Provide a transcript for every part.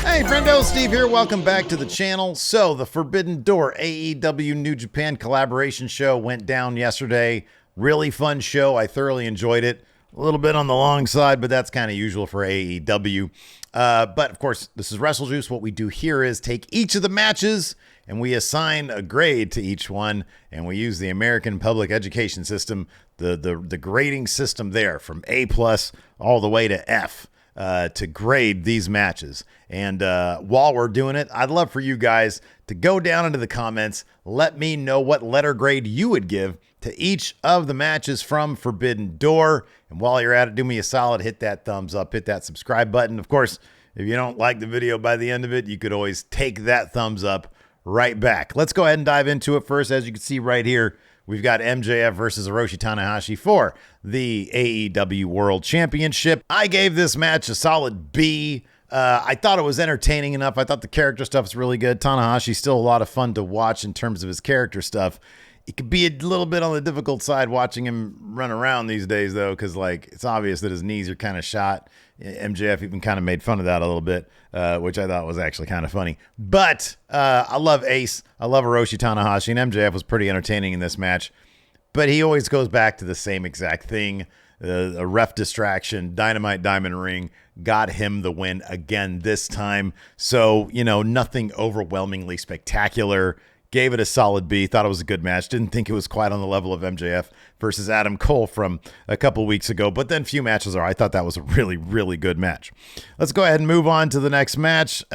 Hey friendo, Steve here. Welcome back to the channel. So the Forbidden Door AEW New Japan collaboration show went down yesterday. Really fun show. I thoroughly enjoyed it. A little bit on the long side, but that's kind of usual for AEW. But of course, this is WrestleJuice. What we do here is take each of the matches and we assign a grade to each one, and we use the American public education system, the grading system there from A+ all the way to F. To grade these matches. And while we're doing it, I'd love for you guys to go down into the comments. Let me know what letter grade you would give to each of the matches from Forbidden Door. And while you're at it, do me a solid, hit that thumbs up, hit that subscribe button. Of course, if you don't like the video by the end of it, you could always take that thumbs up right back. Let's go ahead and dive into it first. As you can see right here, we've got MJF versus Hiroshi Tanahashi for the AEW World Championship. I gave this match a solid B. I thought it was entertaining enough. I thought the character stuff was really good. Tanahashi's still a lot of fun to watch in terms of his character stuff. It could be a little bit on the difficult side watching him run around these days, though, because it's obvious that his knees are kind of shot. MJF even kind of made fun of that a little bit, which I thought was actually kind of funny. But I love Ace. I love Hiroshi Tanahashi, and MJF was pretty entertaining in this match. But he always goes back to the same exact thing. A ref distraction, Dynamite Diamond Ring got him the win again this time. So, nothing overwhelmingly spectacular. Gave it a solid B. Thought it was a good match. Didn't think it was quite on the level of MJF versus Adam Cole from a couple weeks ago. But then few matches are. I thought that was a really, really good match. Let's go ahead and move on to the next match.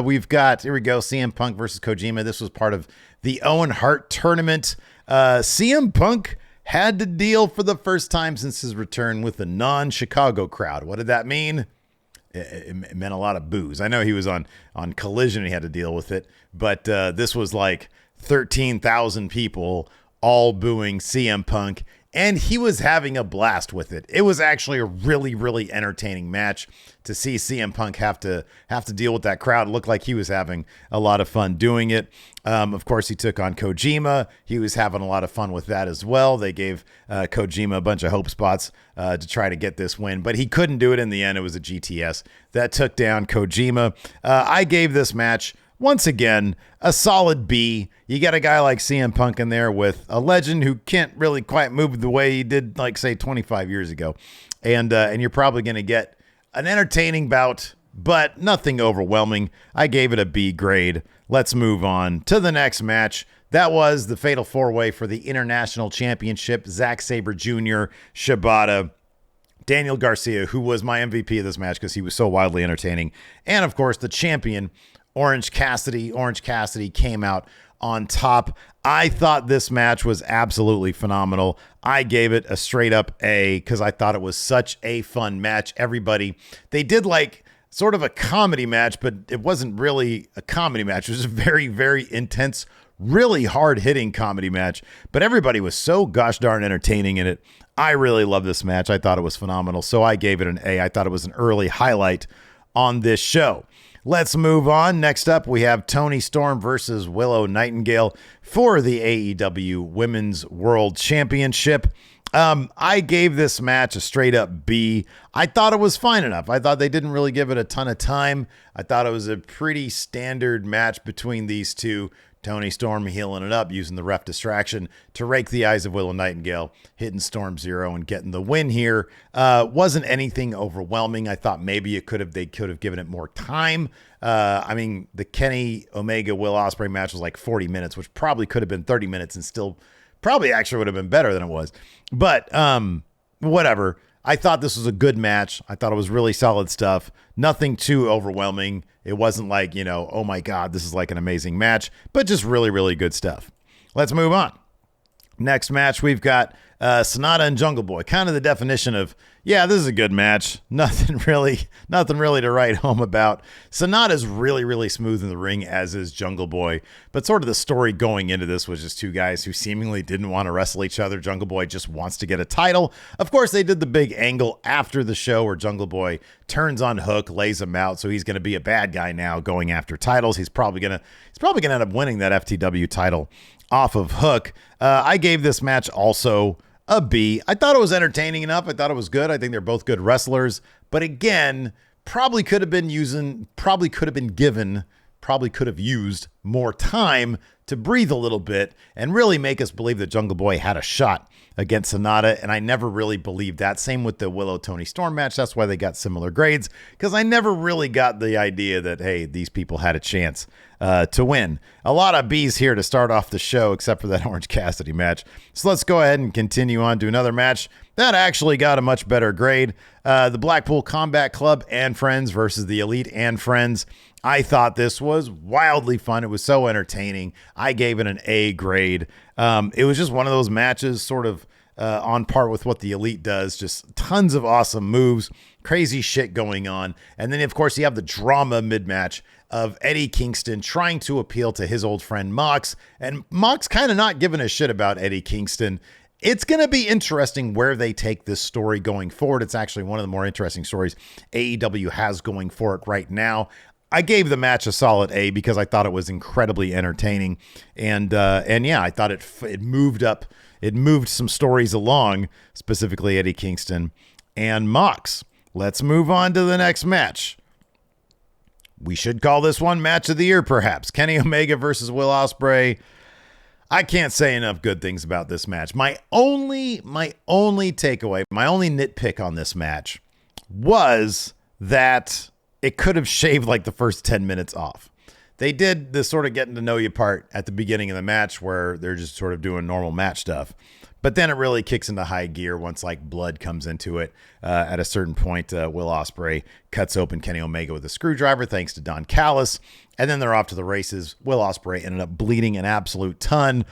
We've got, here we go, CM Punk versus Kojima. This was part of the Owen Hart tournament. CM Punk had to deal for the first time since his return with a non-Chicago crowd. What did that mean? It meant a lot of boos. I know he was on Collision and he had to deal with it, but this was like 13,000 people all booing CM Punk, and he was having a blast with it. It was actually a really, really entertaining match to see CM Punk have to deal with that crowd. It looked like he was having a lot of fun doing it. Of course, he took on Kojima. He was having a lot of fun with that as well. They gave Kojima a bunch of hope spots to try to get this win, but he couldn't do it in the end. It was a GTS that took down Kojima. I gave this match, once again, a solid B. You got a guy like CM Punk in there with a legend who can't really quite move the way he did, like, say, 25 years ago. And you're probably going to get an entertaining bout, but nothing overwhelming. I gave it a B grade. Let's move on to the next match. That was the Fatal 4-Way for the International Championship. Zack Sabre Jr., Shibata, Daniel Garcia, who was my MVP of this match because he was so wildly entertaining. And, of course, the champion, Orange Cassidy. Orange Cassidy came out on top. I thought this match was absolutely phenomenal. I gave it a straight up A because I thought it was such a fun match. They did like sort of a comedy match, but it wasn't really a comedy match. It was a very, very intense, really hard-hitting comedy match, but everybody was so gosh darn entertaining in it. I really love this match. I thought it was phenomenal, so I gave it an A. I thought it was an early highlight on this show. Let's move on. Next up, we have Toni Storm versus Willow Nightingale for the AEW Women's World Championship. I gave this match a straight up B. I thought it was fine enough. I thought they didn't really give it a ton of time. I thought it was a pretty standard match between these two. Toni Storm healing it up, using the ref distraction to rake the eyes of Willow Nightingale, hitting Storm Zero and getting the win here. Wasn't anything overwhelming. I thought maybe they could have given it more time. The Kenny Omega Will Ospreay match was like 40 minutes, which probably could have been 30 minutes and still probably actually would have been better than it was. But whatever. I thought this was a good match. I thought it was really solid stuff. Nothing too overwhelming. It wasn't like, oh my God, this is like an amazing match, but just really, really good stuff. Let's move on. Next match, we've got Sanada and Jungle Boy. Kind of the definition of, yeah, this is a good match. Nothing really to write home about. Sanada's really, really smooth in the ring, as is Jungle Boy. But sort of the story going into this was just two guys who seemingly didn't want to wrestle each other. Jungle Boy just wants to get a title. Of course, they did the big angle after the show where Jungle Boy turns on Hook, lays him out, so he's going to be a bad guy now going after titles. He's probably going to end up winning that FTW title off of Hook. I gave this match also a B. I thought it was entertaining enough. I thought it was good. I think they're both good wrestlers. But again, probably could have used more time to breathe a little bit and really make us believe that Jungle Boy had a shot against Sanada. And I never really believed that. Same with the Willow Tony Storm match. That's why they got similar grades, because I never really got the idea that, hey, these people had a chance to win. A lot of B's here to start off the show, except for that Orange Cassidy match. So let's go ahead and continue on to another match that actually got a much better grade. The Blackpool Combat Club and Friends versus the Elite and Friends. I thought this was wildly fun. It was so entertaining. I gave it an A grade. It was just one of those matches sort of on par with what the Elite does. Just tons of awesome moves, crazy shit going on. And then, of course, you have the drama mid-match of Eddie Kingston trying to appeal to his old friend Mox. And Mox kind of not giving a shit about Eddie Kingston. It's going to be interesting where they take this story going forward. It's actually one of the more interesting stories AEW has going for it right now. I gave the match a solid A because I thought it was incredibly entertaining. And yeah, I thought it moved up. It moved some stories along, specifically Eddie Kingston and Mox. Let's move on to the next match. We should call this one Match of the Year, perhaps. Kenny Omega versus Will Ospreay. I can't say enough good things about this match. My only takeaway, my only nitpick on this match was that it could have shaved like the first 10 minutes off. They did the sort of getting to know you part at the beginning of the match where they're just sort of doing normal match stuff. But then it really kicks into high gear once like blood comes into it. At a certain point, Will Ospreay cuts open Kenny Omega with a screwdriver thanks to Don Callis. And then they're off to the races. Will Ospreay ended up bleeding an absolute ton.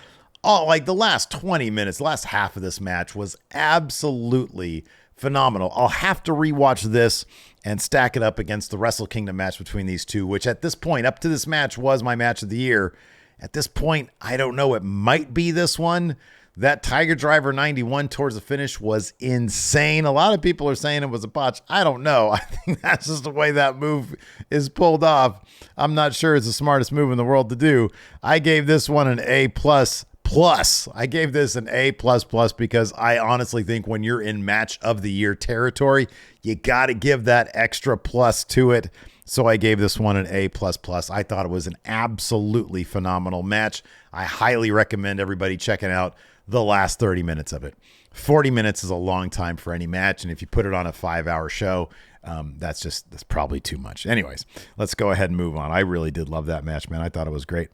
Like the last 20 minutes, the last half of this match was absolutely phenomenal. I'll have to rewatch this and stack it up against the Wrestle Kingdom match between these two, which at this point, up to this match, was my match of the year. At this point, I don't know. It might be this one. That Tiger Driver 91 towards the finish was insane. A lot of people are saying it was a botch. I don't know. I think that's just the way that move is pulled off. I'm not sure it's the smartest move in the world to do. I gave this one an A++. I gave this an A++ because I honestly think when you're in match of the year territory, you got to give that extra plus to it. So I gave this one an A++. I thought it was an absolutely phenomenal match. I highly recommend everybody checking out the last 30 minutes of it. 40 minutes is a long time for any match. And if you put it on a 5-hour show, that's probably too much. Anyways, let's go ahead and move on. I really did love that match, man. I thought it was great.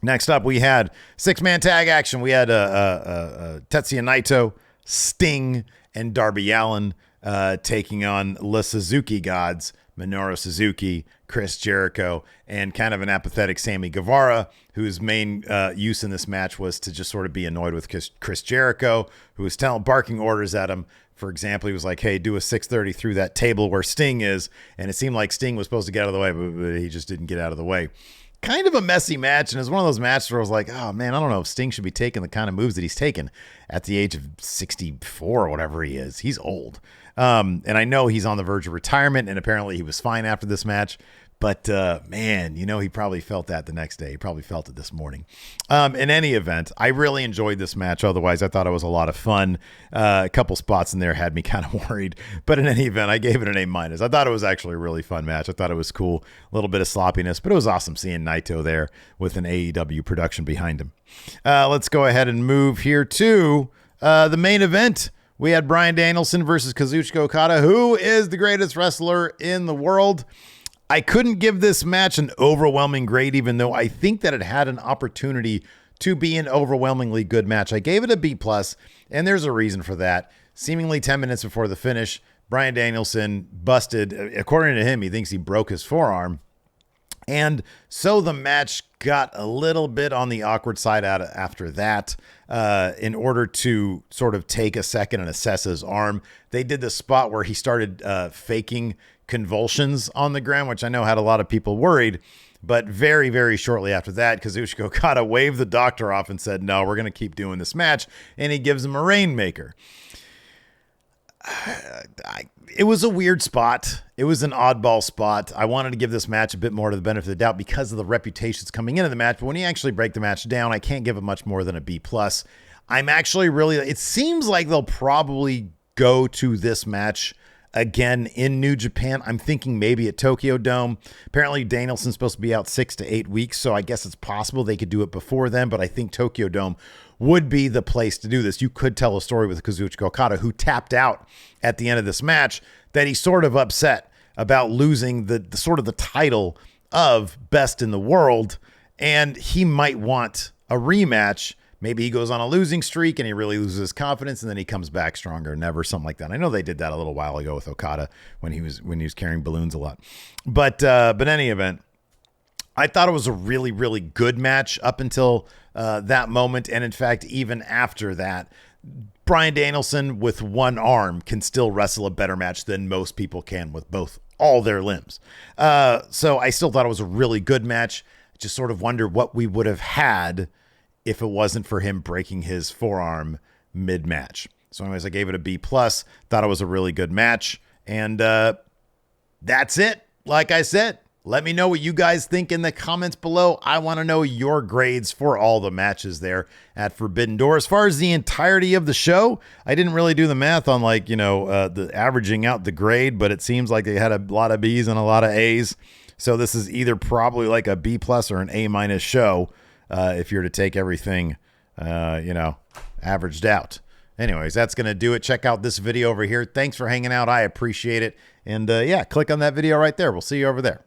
Next up, we had 6-man tag action. We had Tetsuya Naito, Sting, and Darby Allin taking on the Suzuki Gods, Minoru Suzuki, Chris Jericho, and kind of an apathetic Sammy Guevara, whose main use in this match was to just sort of be annoyed with Chris Jericho, who was barking orders at him. For example, he was like, hey, do a 630 through that table where Sting is. And it seemed like Sting was supposed to get out of the way, but he just didn't get out of the way. Kind of a messy match, and it's one of those matches where I was like, oh man, I don't know if Sting should be taking the kind of moves that he's taken at the age of 64 or whatever he is. He's old. And I know he's on the verge of retirement, and apparently he was fine after this match. But man, he probably felt that the next day. He probably felt it this morning. In any event, I really enjoyed this match. Otherwise, I thought it was a lot of fun. A couple spots in there had me kind of worried. But in any event, I gave it an A-. I thought it was actually a really fun match. I thought it was cool. A little bit of sloppiness, but it was awesome seeing Naito there with an AEW production behind him. Let's go ahead and move here to the main event. We had Bryan Danielson versus Kazuchika Okada, who is the greatest wrestler in the world. I couldn't give this match an overwhelming grade, even though I think that it had an opportunity to be an overwhelmingly good match. I gave it a B+, and there's a reason for that. Seemingly 10 minutes before the finish, Bryan Danielson busted. According to him, he thinks he broke his forearm. And so the match got a little bit on the awkward side after that. In order to sort of take a second and assess his arm, they did the spot where he started faking convulsions on the ground, which I know had a lot of people worried. But very, very shortly after that, Kazuchika Okada waved the doctor off and said, no, we're going to keep doing this match. And he gives him a Rainmaker. It was a weird spot. It was an oddball spot. I wanted to give this match a bit more to the benefit of the doubt because of the reputations coming into the match. But when you actually break the match down, I can't give it much more than a B+. I'm actually really, it seems like they'll probably go to this match again in New Japan. I'm thinking maybe at Tokyo Dome. Apparently Danielson's supposed to be out 6 to 8 weeks, so I guess it's possible they could do it before then, but I think Tokyo Dome would be the place to do this. You could tell a story with Kazuchika Okada, who tapped out at the end of this match, that he's sort of upset about losing the sort of the title of best in the world, and he might want a rematch. Maybe he goes on a losing streak and he really loses his confidence, and then he comes back stronger than ever, something like that. I know they did that a little while ago with Okada when he was carrying balloons a lot. But in any event, I thought it was a really, really good match up until that moment. And in fact, even after that, Bryan Danielson with one arm can still wrestle a better match than most people can with all their limbs. So I still thought it was a really good match. Just sort of wonder what we would have had if it wasn't for him breaking his forearm mid-match. So anyways, I gave it a B+. Thought it was a really good match. And that's it. Like I said, let me know what you guys think in the comments below. I want to know your grades for all the matches there at Forbidden Door. As far as the entirety of the show, I didn't really do the math on the averaging out the grade, but it seems like they had a lot of B's and a lot of A's. So this is either probably like a B+ or an A- show if you're to take everything, averaged out. Anyways, that's going to do it. Check out this video over here. Thanks for hanging out. I appreciate it. And click on that video right there. We'll see you over there.